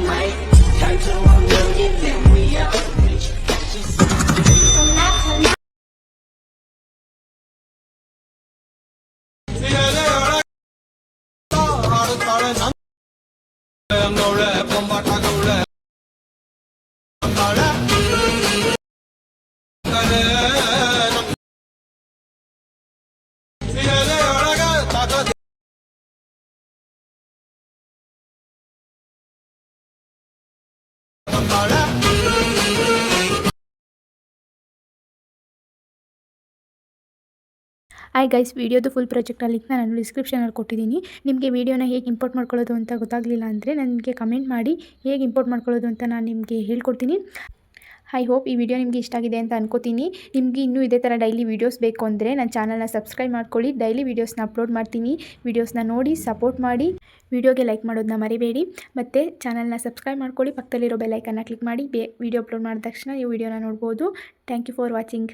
might turn to a million, then we up. Hi guys, ವಿಡಿಯೋದು full project ಲಿಂಕ್ನ ನಾನು ಡಿಸ್ಕ್ರಿಪ್ಷನಲ್ಲಿ ಕೊಟ್ಟಿದ್ದೀನಿ. ನಿಮಗೆ ವಿಡಿಯೋನ ಹೇಗೆ ಇಂಪೋರ್ಟ್ ಮಾಡ್ಕೊಳ್ಳೋದು ಅಂತ ಗೊತ್ತಾಗಲಿಲ್ಲ ಅಂದರೆ ನನಗೆ ಕಮೆಂಟ್ ಮಾಡಿ, ಹೇಗೆ ಇಂಪೋರ್ಟ್ ಮಾಡ್ಕೊಳ್ಳೋದು ಅಂತ ನಾನು ನಿಮಗೆ ಹೇಳ್ಕೊಡ್ತೀನಿ. ಐ ಹೋಪ್ ಈ ವಿಡಿಯೋ ನಿಮಗೆ ಇಷ್ಟ ಆಗಿದೆ ಅಂತ ಅನ್ಕೋತೀನಿ. ನಿಮಗೆ ಇನ್ನೂ ಇದೇ ಥರ ಡೈಲಿ ವೀಡಿಯೋಸ್ ಬೇಕು ಅಂದರೆ ನನ್ನ ಚಾನಲ್ನ ಸಬ್ಸ್ಕ್ರೈಬ್ ಮಾಡ್ಕೊಳ್ಳಿ. ಡೈಲಿ ವೀಡಿಯೋಸ್ನ ಅಪ್ಲೋಡ್ ಮಾಡ್ತೀನಿ. ವೀಡಿಯೋಸ್ನ ನೋಡಿ ಸಪೋರ್ಟ್ ಮಾಡಿ. ವಿಡಿಯೋಗೆ ಲೈಕ್ ಮಾಡೋದನ್ನ ಮರಿಬೇಡಿ. ಮತ್ತು ಚಾನಲ್ನ ಸಬ್ಸ್ಕ್ರೈಬ್ ಮಾಡ್ಕೊಳ್ಳಿ. ಪಕ್ಕದಲ್ಲಿರೋ ಬೆಲ್ ಐಕನ್ನ ಕ್ಲಿಕ್ ಮಾಡಿ. ವಿಡಿಯೋ ಅಪ್ಲೋಡ್ ಮಾಡಿದ ತಕ್ಷಣ ನೀವು ವಿಡಿಯೋನ ನೋಡ್ಬೋದು. Thank you for watching.